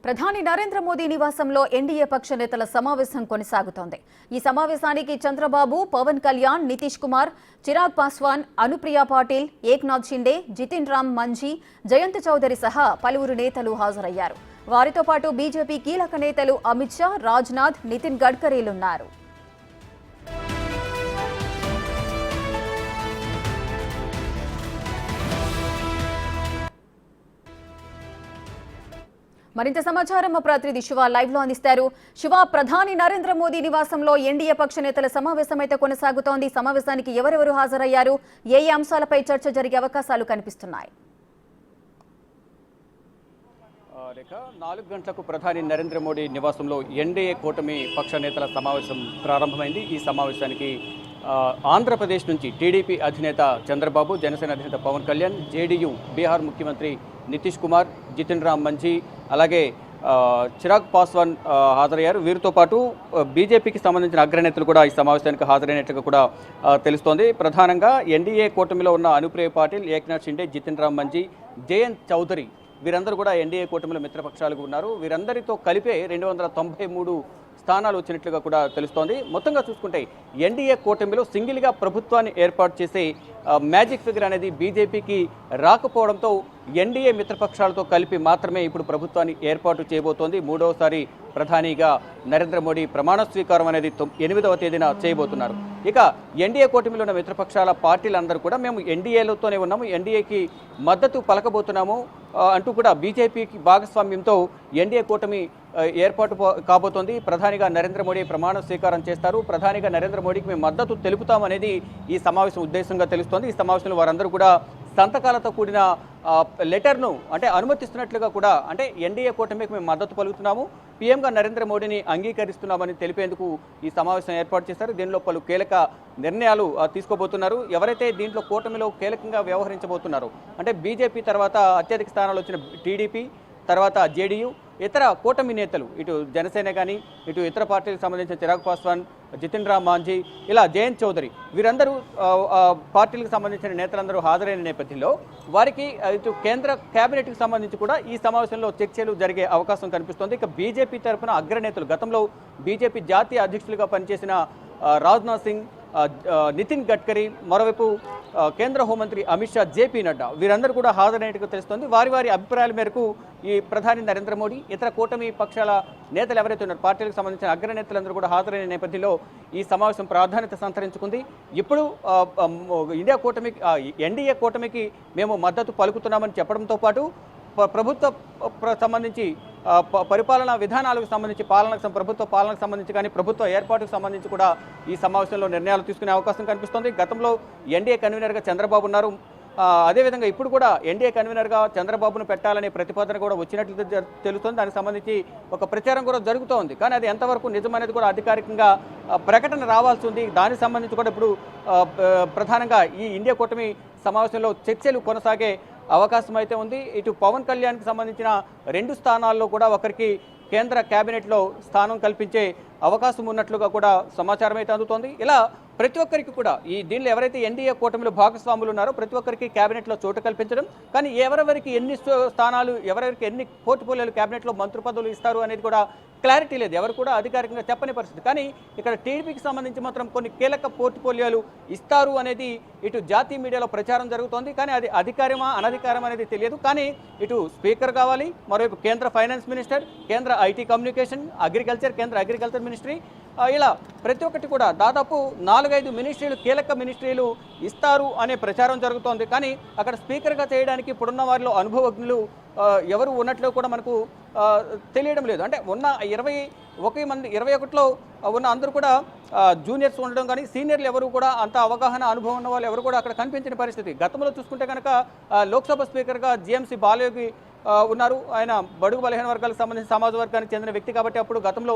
ప్రధాని నరేంద్ర మోదీ నివాసంలో ఎన్డీఏ పక్ష నేతల సమావేశం కొనసాగుతోంది. ఈ సమావేశానికి చంద్రబాబు, పవన్ కళ్యాణ్, నితీష్ కుమార్, చిరాగ్ పాస్వాన్, అనుప్రియ పాటిల్, ఏక్నాథ్ షిండే, జితిన్ రామ్ మంఝీ, జయంత్ చౌదరి సహా పలువురు నేతలు హాజరయ్యారు. వారితో పాటు బీజేపీ కీలక నేతలు అమిత్ షా, రాజ్నాథ్, నితిన్ గడ్కరీలున్నారు. మరింత సమాచారం మా ప్రతినిధి శివ లైవ్ లో అందిస్తారు. శివ, ప్రధాని నరేంద్ర మోదీ నివాసంలో ఎన్డీఏ పక్ష నేతల సమావేశం అయితే కొనసాగుతోంది. సమావేశానికి ఎవరెవరు హాజరయ్యారు? ఏ అంశాలపై చర్చ జరిగే అవకాశాలు కనిపిస్తున్నాయి? 4 గంటలకు ప్రధాని నరేంద్ర మోడీ నివాసంలో ఎన్డీఏ కూటమి పక్ష నేతల సమావేశం ప్రారంభమైంది. ఈ సమావేశానికి ఆంధ్రప్రదేశ్ నుంచి టీడీపీ అధినేత చంద్రబాబు, జనసేన అధినేత పవన్ కళ్యాణ్, జేడీయూ బీహార్ ముఖ్యమంత్రి నితీష్ కుమార్, జితిన్ రామ్ మంఝీ, అలాగే చిరాగ్ పాస్వాన్ హాజరయ్యారు. వీరితో పాటు బీజేపీకి సంబంధించిన అగ్రనేతలు కూడా ఈ సమావేశానికి హాజరైనట్టుగా కూడా తెలుస్తోంది. ప్రధానంగా ఎన్డీఏ కూటమిలో ఉన్న అనుప్రియ పాటిల్, ఏక్నాథ్ షిండే, జితిన్ రామ్ మంఝీ, జయంత్ చౌదరి వీరందరూ కూడా ఎన్డీఏ కూటమిలో మిత్రపక్షాలుగా ఉన్నారు. వీరందరితో కలిపే 293 స్థానాలు వచ్చినట్లుగా కూడా తెలుస్తోంది. మొత్తంగా చూసుకుంటే ఎన్డీఏ కూటమిలో సింగిల్గా ప్రభుత్వాన్ని ఏర్పాటు చేసే మ్యాజిక్ ఫిగర్ అనేది బీజేపీకి రాకపోవడంతో ఎన్డీఏ మిత్రపక్షాలతో కలిపి మాత్రమే ఇప్పుడు ప్రభుత్వాన్ని ఏర్పాటు చేయబోతోంది. 3వసారి ప్రధానిగా నరేంద్ర మోడీ ప్రమాణ స్వీకారం అనేది 8వ తేదీన చేయబోతున్నారు. ఇక ఎన్డీఏ కూటమిలో ఉన్న మిత్రపక్షాల పార్టీలందరూ కూడా మేము ఎన్డీఏలతోనే ఉన్నాము, ఎన్డీఏకి మద్దతు పలకబోతున్నాము అంటూ కూడా బీజేపీకి భాగస్వామ్యంతో ఎన్డీఏ కూటమి ఏర్పాటు కాబోతోంది. ప్రధానిగా నరేంద్ర మోడీ ప్రమాణ స్వీకారం చేస్తారు. ప్రధానిగా నరేంద్ర మోడీకి మేము మద్దతు తెలుపుతామనేది ఈ సమావేశం ఉద్దేశంగా తెలుస్తోంది. ఈ సమావేశంలో వారందరూ కూడా సంతకాలతో కూడిన లెటర్ను అంటే అనుమతిస్తున్నట్లుగా కూడా, అంటే ఎన్డీఏ కూటమికి మేము మద్దతు పలుకుతున్నాము, పీఎంగా నరేంద్ర మోడీని అంగీకరిస్తున్నామని తెలిపేందుకు ఈ సమావేశం ఏర్పాటు చేశారు. దీనిలో పలు కీలక నిర్ణయాలు తీసుకోబోతున్నారు. ఎవరైతే దీంట్లో కూటమిలో కీలకంగా వ్యవహరించబోతున్నారో, అంటే బీజేపీ తర్వాత అత్యధిక స్థానాలు వచ్చిన టీడీపీ, తర్వాత జేడీయూ, ఇతర కూటమి నేతలు, ఇటు జనసేన కానీ ఇటు ఇతర పార్టీలకు సంబంధించిన చిరాగ్ పాస్వాన్, జితిన్ రామ్ మాంఝీ, ఇలా జయంత్ చౌదరి వీరందరూ పార్టీలకు సంబంధించిన నేతలందరూ హాజరైన నేపథ్యంలో వారికి ఇటు కేంద్ర కేబినెట్కి సంబంధించి కూడా ఈ సమావేశంలో చర్చలు జరిగే అవకాశం కనిపిస్తోంది. ఇక బీజేపీ తరఫున అగ్రనేతలు, గతంలో బీజేపీ జాతీయ అధ్యక్షులుగా పనిచేసిన రాజ్నాథ్ సింగ్, నితిన్ గడ్కరీ, మరోవైపు కేంద్ర హోంమంత్రి అమిత్ షా, జేపీ నడ్డా వీరందరూ కూడా హాజరైనట్టుగా తెలుస్తోంది. వారి వారి అభిప్రాయాల మేరకు ఈ ప్రధాని నరేంద్ర మోడీ, ఇతర కూటమి పక్షాల నేతలు ఎవరైతే ఉన్నారో పార్టీలకు సంబంధించిన అగ్రనేతలందరూ కూడా హాజరైన నేపథ్యంలో ఈ సమావేశం ప్రాధాన్యత సంతరించుకుంది. ఇప్పుడు ఎన్డీఏ కూటమికి మేము మద్దతు పలుకుతున్నామని చెప్పడంతో పాటు ప్రభుత్వ సంబంధించి పరిపాలనా విధానాలకు సంబంధించి ప్రభుత్వ పాలనకు సంబంధించి కానీ ప్రభుత్వ ఏర్పాటుకు సంబంధించి కూడా ఈ సమావేశంలో నిర్ణయాలు తీసుకునే అవకాశం కనిపిస్తోంది. గతంలో ఎన్డీఏ కన్వీనర్గా చంద్రబాబు ఉన్నారు. అదేవిధంగా ఇప్పుడు కూడా ఎన్డీఏ కన్వీనర్గా చంద్రబాబును పెట్టాలనే ప్రతిపాదన కూడా వచ్చినట్లు తెలుస్తుంది. దానికి సంబంధించి ఒక ప్రచారం కూడా జరుగుతోంది. కానీ అది ఎంతవరకు నిజమనేది కూడా అధికారికంగా ప్రకటన రావాల్సి ఉంది. దానికి సంబంధించి కూడా ఇప్పుడు ప్రధానంగా ఈ ఇండియా కూటమి సమావేశంలో చర్చలు కొనసాగే అవకాశం అయితే ఉంది. ఇటు పవన్ కళ్యాణ్కి సంబంధించిన 2 స్థానాల్లో కూడా ఒకరికి కేంద్ర కేబినెట్లో స్థానం కల్పించే అవకాశం ఉన్నట్లుగా కూడా సమాచారం అయితే అందుతోంది. ఇలా ప్రతి ఒక్కరికి కూడా దీనిలో ఎవరైతే ఎన్డీఏ కూటమిలో భాగస్వాములు ఉన్నారో ప్రతి ఒక్కరికి కేబినెట్లో చోటు కల్పించడం, కానీ ఎవరెవరికి ఎన్ని స్థానాలు, ఎవరెవరికి ఎన్ని పోర్ట్ఫోలియోలు కేబినెట్లో మంత్రి పదవులు ఇస్తారు అనేది కూడా క్లారిటీ లేదు, ఎవరు కూడా అధికారికంగా చెప్పని పరిస్థితి. కానీ ఇక్కడ టీడీపీకి సంబంధించి మాత్రం కొన్ని కీలక పోర్ట్ఫోలియోలు ఇస్తారు అనేది ఇటు జాతీయ మీడియాలో ప్రచారం జరుగుతోంది. కానీ అది అధికారమా అనధికారం అనేది తెలియదు. కానీ ఇటు స్పీకర్ కావాలి, మరోవైపు కేంద్ర ఫైనాన్స్ మినిస్టర్, కేంద్ర ఐటీ కమ్యూనికేషన్, కేంద్ర అగ్రికల్చర్ మినిస్ట్రీ, ఇలా ప్రతి ఒక్కటి కూడా దాదాపు 4-5 మినిస్ట్రీలు, కీలక మినిస్ట్రీలు ఇస్తారు అనే ప్రచారం జరుగుతోంది. కానీ అక్కడ స్పీకర్గా చేయడానికి ఇప్పుడున్న వారిలో అనుభవజ్ఞులు ఎవరు ఉన్నట్లు కూడా మనకు తెలియడం లేదు. అంటే ఉన్న 21లో ఉన్న అందరూ కూడా జూనియర్స్ ఉండడం, కానీ సీనియర్లు ఎవరు కూడా అంత అవగాహన, అనుభవం ఉన్న వాళ్ళు ఎవరు కూడా అక్కడ కనిపించిన పరిస్థితి. గతంలో చూసుకుంటే కనుక లోక్సభ స్పీకర్గా జీఎంసీ బాలయోగి ఉన్నారు. ఆయన బడుగు బలహీన వర్గాలకు సంబంధించిన సమాజ వర్గానికి చెందిన వ్యక్తి కాబట్టి అప్పుడు గతంలో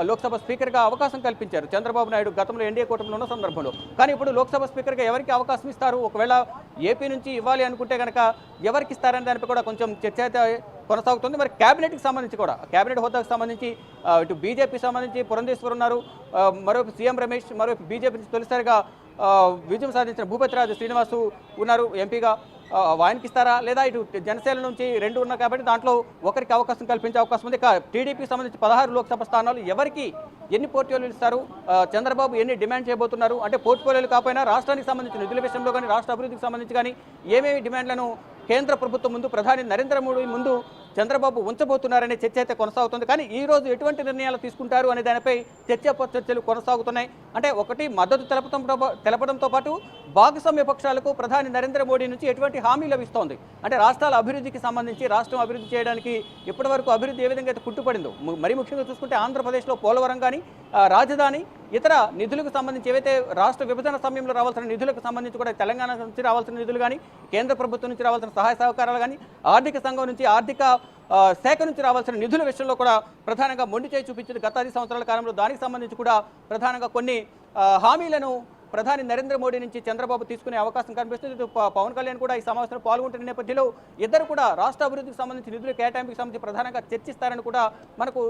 లోక్సభ స్పీకర్గా అవకాశం కల్పించారు చంద్రబాబు నాయుడు గతంలో ఎన్డీఏ కూటమిలో ఉన్న సందర్భంలో. కానీ ఇప్పుడు లోక్సభ స్పీకర్గా ఎవరికి అవకాశం ఇస్తారు, ఒకవేళ ఏపీ నుంచి ఇవ్వాలి అనుకుంటే కనుక ఎవరికి ఇస్తారనే దానిపై కూడా కొంచెం చర్చ అయితే కొనసాగుతుంది. మరి కేబినెట్కి సంబంధించి కూడా, కేబినెట్ హోదాకు సంబంధించి ఇటు బీజేపీ సంబంధించి పురంధేశ్వర్ ఉన్నారు, మరోవైపు సీఎం రమేష్, మరోవైపు బీజేపీ నుంచి తొలిసారిగా విజయం సాధించిన భూపతిరాజు శ్రీనివాసు ఉన్నారు ఎంపీగా. ఆయనకి ఇస్తారా, లేదా ఇటు జనసేన నుంచి 2 ఉన్నాయి కాబట్టి దాంట్లో ఒకరికి అవకాశం కల్పించే అవకాశం ఉంది. టీడీపీకి సంబంధించి 16 లోక్సభ స్థానాలు ఎవరికి ఎన్ని పోర్ట్ఫోలియోలు ఇస్తారు, చంద్రబాబు ఎన్ని డిమాండ్ చేయబోతున్నారు అంటే పోర్ట్ఫోలియోలు కాకపోయినా రాష్ట్రానికి సంబంధించిన నిధుల విషయంలో కానీ రాష్ట్ర అభివృద్ధికి సంబంధించి కానీ ఏమేమి డిమాండ్లను కేంద్ర ప్రభుత్వం ముందు ప్రధాని నరేంద్ర మోడీ ముందు చంద్రబాబు ఉంచబోతున్నారనే చర్చ అయితే కొనసాగుతుంది. కానీ ఈ రోజు ఎటువంటి నిర్ణయాలు తీసుకుంటారు అనే దానిపై చర్చలు కొనసాగుతున్నాయి. అంటే ఒకటి మద్దతు తెలపడంతో పాటు భాగస్వామ్య పక్షాలకు ప్రధాని నరేంద్ర మోడీ నుంచి ఎటువంటి హామీ లభిస్తోంది అంటే రాష్ట్రాల అభివృద్ధికి సంబంధించి రాష్ట్రం అభివృద్ధి చేయడానికి ఇప్పటివరకు అభివృద్ధి ఏ విధంగా అయితే కుట్టుపడిందో, మరి ముఖ్యంగా చూసుకుంటే ఆంధ్రప్రదేశ్లో పోలవరం కానీ రాజధాని ఇతర నిధులకు సంబంధించి ఏవైతే రాష్ట్ర విభజన సమయంలో రావాల్సిన నిధులకు సంబంధించి కూడా తెలంగాణ నుంచి రావాల్సిన నిధులు కానీ కేంద్ర ప్రభుత్వం నుంచి రావాల్సిన సహాయ సహకారాలు కానీ ఆర్థిక సంఘం నుంచి ఆర్థిక శాఖ నుంచి రావాల్సిన నిధుల విషయంలో కూడా ప్రధానంగా మొండి చేయి చూపించింది గత 10 సంవత్సరాల కాలంలో. దానికి సంబంధించి కూడా ప్రధానంగా కొన్ని హామీలను ప్రధాని నరేంద్ర మోడీ నుంచి చంద్రబాబు తీసుకునే అవకాశం కనిపిస్తుంది. పవన్ కళ్యాణ్ కూడా ఈ సమావేశంలో పాల్గొంటున్న నేపథ్యంలో ఇద్దరు కూడా రాష్ట్ర అభివృద్ధికి సంబంధించి నిధుల కేటాయింపుకి సంబంధించి ప్రధానంగా చర్చిస్తారని కూడా మనకు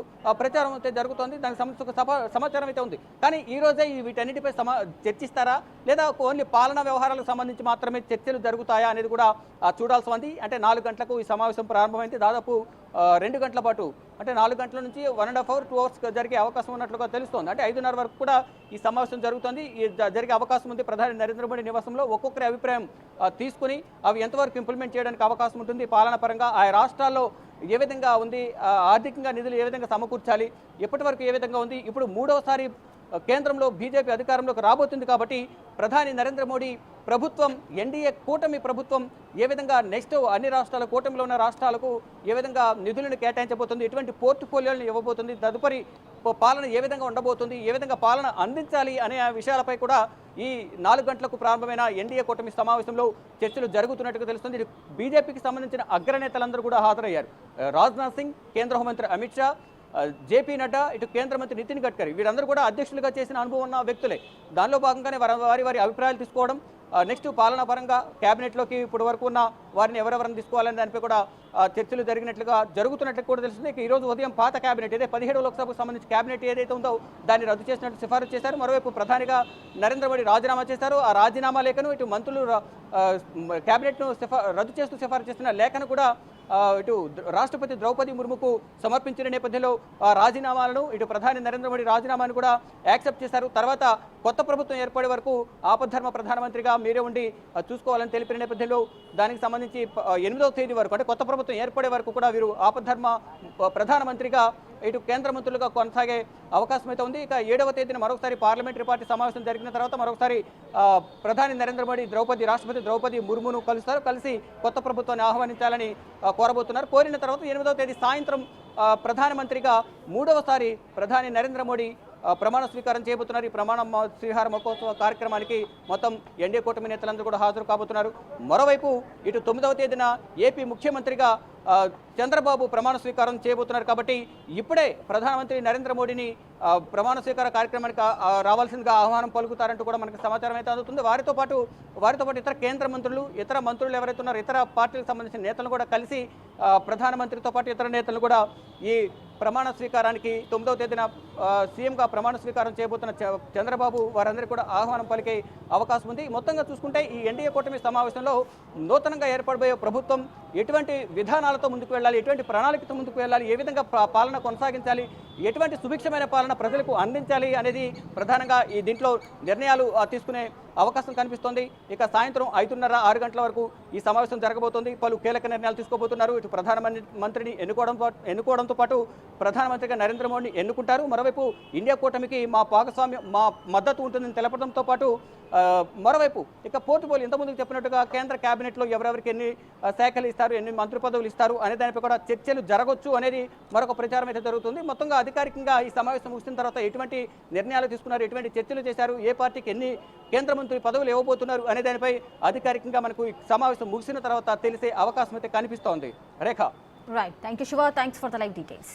ప్రచారం అయితే జరుగుతోంది. దానికి సంబంధించి ఒక సమాచారం అయితే ఉంది. కానీ ఈ రోజే వీటన్నిటిపై చర్చిస్తారా లేదా ఓన్లీ పాలనా వ్యవహారాలకు సంబంధించి మాత్రమే చర్చలు జరుగుతాయా అనేది కూడా చూడాల్సి ఉంది. అంటే 4 గంటలకు ఈ సమావేశం ప్రారంభమైంది. దాదాపు 2 గంటల పాటు అంటే 4 గంటల నుంచి 1.5 hour 2 hours జరిగే అవకాశం ఉన్నట్లుగా తెలుస్తోంది. అంటే 5:30 వరకు కూడా ఈ సమావేశం జరుగుతుంది. జరిగే అవకాశం ఉంది. ప్రధాని నరేంద్ర మోడీ నివాసంలో ఒక్కొక్కరి అభిప్రాయం తీసుకుని అవి ఎంతవరకు ఇంప్లిమెంట్ చేయడానికి అవకాశం ఉంటుంది, పాలన పరంగా ఆయా రాష్ట్రాల్లో ఏ విధంగా ఉంది, ఆర్థికంగా నిధులు ఏ విధంగా సమకూర్చాలి, ఎప్పటి వరకు ఏ విధంగా ఉంది, ఇప్పుడు 3వసారి కేంద్రంలో బీజేపీ అధికారంలోకి రాబోతుంది కాబట్టి ప్రధాని నరేంద్ర మోడీ ప్రభుత్వం ఎన్డీఏ కూటమి ప్రభుత్వం ఏ విధంగా నెక్స్ట్ అన్ని రాష్ట్రాల కూటమిలో ఉన్న రాష్ట్రాలకు ఏ విధంగా నిధులను కేటాయించబోతుంది, ఎటువంటి పోర్ట్ఫోలియోలను ఇవ్వబోతుంది, తదుపరి పాలన ఏ విధంగా ఉండబోతుంది, ఏ విధంగా పాలన అందించాలి అనే విషయాలపై కూడా ఈ 4 గంటలకు ప్రారంభమైన ఎన్డీఏ కూటమి సమావేశంలో చర్చలు జరుగుతున్నట్టుగా తెలుస్తుంది. బీజేపీకి సంబంధించిన అగ్రనేతలందరూ కూడా హాజరయ్యారు. రాజ్నాథ్ సింగ్, కేంద్ర హోంమంత్రి అమిత్ షా, జేపీ నడ్డా, ఇటు కేంద్ర మంత్రి నితిన్ గడ్కరీ వీరందరూ కూడా అధ్యక్షులుగా చేసిన అనుభవం ఉన్న వ్యక్తులే. దానిలో భాగంగానే వారి అభిప్రాయాలు తీసుకోవడం, నెక్స్ట్ పాలనా పరంగా క్యాబినెట్లోకి ఇప్పుడు వరకు ఉన్న వారిని ఎవరెవరిని తీసుకోవాలని దానిపై కూడా చర్చలు జరుగుతున్నట్లు కూడా తెలుస్తుంది. ఈ రోజు ఉదయం పాత క్యాబినెట్ ఏదైతే 17వ లోక్సభకు సంబంధించి క్యాబినెట్ ఏదైతే ఉందో దాన్ని రద్దు చేసినట్టు సిఫారసు చేశారు. మరోవైపు ప్రధానిగా నరేంద్ర మోడీ రాజీనామా చేశారు. ఆ రాజీనామా లేఖను ఇటు మంత్రులు క్యాబినెట్ను రద్దు చేస్తూ సిఫారసు చేస్తున్న లేఖను కూడా ఇటు రాష్ట్రపతి ద్రౌపది ముర్ముకు సమర్పించిన నేపథ్యంలో ఆ రాజీనామాలను ఇటు ప్రధాని నరేంద్ర మోడీ రాజీనామాను కూడా యాక్సెప్ట్ చేశారు. తర్వాత కొత్త ప్రభుత్వం ఏర్పడే వరకు ఆపద్ధర్మ ప్రధానమంత్రిగా మీరే ఉండి చూసుకోవాలని తెలిపిన నేపథ్యంలో దానికి సంబంధించి 8వ తేదీ వరకు అంటే కొత్త ప్రభుత్వం ఏర్పడే వరకు కూడా వీరు ఆపద్ధర్మ ప్రధానమంత్రిగా ఇటు కేంద్ర మంత్రులుగా కొనసాగే అవకాశం అయితే ఉంది. ఇక 7వ తేదీన మరొకసారి పార్లమెంటరీ పార్టీ సమావేశం జరిగిన తర్వాత మరొకసారి ప్రధాని నరేంద్ర మోడీ రాష్ట్రపతి ద్రౌపది ముర్మును కలుస్తారు. కలిసి కొత్త ప్రభుత్వాన్ని ఆహ్వానించాలని కోరబోతున్నారు. కోరిన తర్వాత 8వ తేదీ సాయంత్రం ప్రధానమంత్రిగా 3వసారి ప్రధాని నరేంద్ర మోడీ ప్రమాణ స్వీకారం చేయబోతున్నారు. ఈ ప్రమాణ స్వీకార మహోత్సవ కార్యక్రమానికి మొత్తం ఎన్డీఏ కూటమి నేతలందరూ కూడా హాజరు కాబోతున్నారు. మరోవైపు ఇటు 9వ తేదీన ఏపీ ముఖ్యమంత్రిగా చంద్రబాబు ప్రమాణ స్వీకారం చేయబోతున్నారు. కాబట్టి ఇప్పుడే ప్రధానమంత్రి నరేంద్ర మోడీని ప్రమాణ స్వీకార కార్యక్రమానికి రావాల్సిందిగా ఆహ్వానం పలుకుతారంటూ కూడా మనకు సమాచారం అయితే అందుతుంది. వారితో పాటు ఇతర కేంద్ర మంత్రులు, ఇతర మంత్రులు ఎవరైతే ఉన్నారో ఇతర పార్టీలకు సంబంధించిన నేతలను కూడా కలిసి ప్రధానమంత్రితో పాటు ఇతర నేతలను కూడా ఈ ప్రమాణ స్వీకారానికి 9వ తేదీన సీఎంగా ప్రమాణ స్వీకారం చేయబోతున్న చంద్రబాబు వారందరికీ కూడా ఆహ్వానం పలికే అవకాశం ఉంది. మొత్తంగా చూసుకుంటే ఈ ఎన్డీఏ కూటమి సమావేశంలో నూతనంగా ఏర్పడబోయే ప్రభుత్వం ఎటువంటి విధానాలతో ముందుకు వెళ్ళాలి, ఎటువంటి ప్రణాళికతో ముందుకు వెళ్ళాలి, ఏ విధంగా పాలన కొనసాగించాలి, ఎటువంటి సుభిక్షమైన పాలన ప్రజలకు అందించాలి అనేది ప్రధానంగా ఈ దీంట్లో నిర్ణయాలు తీసుకునే అవకాశం కనిపిస్తోంది. ఇక సాయంత్రం 5:30, 6 గంటల వరకు ఈ సమావేశం జరగబోతోంది. పలు కీలక నిర్ణయాలు తీసుకోబోతున్నారు. ఇటు ప్రధానమంత్రిని ఎన్నుకోవడంతో పాటు ప్రధానమంత్రిగా నరేంద్ర మోడీని ఎన్నుకుంటారు. మరోవైపు ఇండియా కూటమికి మా మద్దతు ఉంటుందని తెలపడంతో పాటు మరోవైపు ఇక పోర్టుఫోలియో ఇంతకుముందు చెప్పినట్టుగా కేంద్ర క్యాబినెట్లో ఎవరెవరికి ఎన్ని శాఖలు ఇస్తారు, ఎన్ని మంత్రి పదవులు ఇస్తారు అనే దానిపై కూడా చర్చలు జరగవచ్చు అనేది మరొక ప్రచారం అయితే జరుగుతుంది. మొత్తంగా అధికారికంగా ఈ సమావేశం ముగిసిన తర్వాత ఎటువంటి నిర్ణయాలు తీసుకున్నారు, ఎటువంటి చర్చలు చేశారు, ఏ పార్టీకి ఎన్ని కేంద్ర మంత్రి పదవులు ఇవ్వబోతున్నారు అనే దానిపై అధికారికంగా మనకు ఈ సమావేశం ముగిసిన తర్వాత తెలిసే అవకాశం అయితే కనిపిస్తోంది. Rekha. Right, thank you Shiva, thanks for the live details.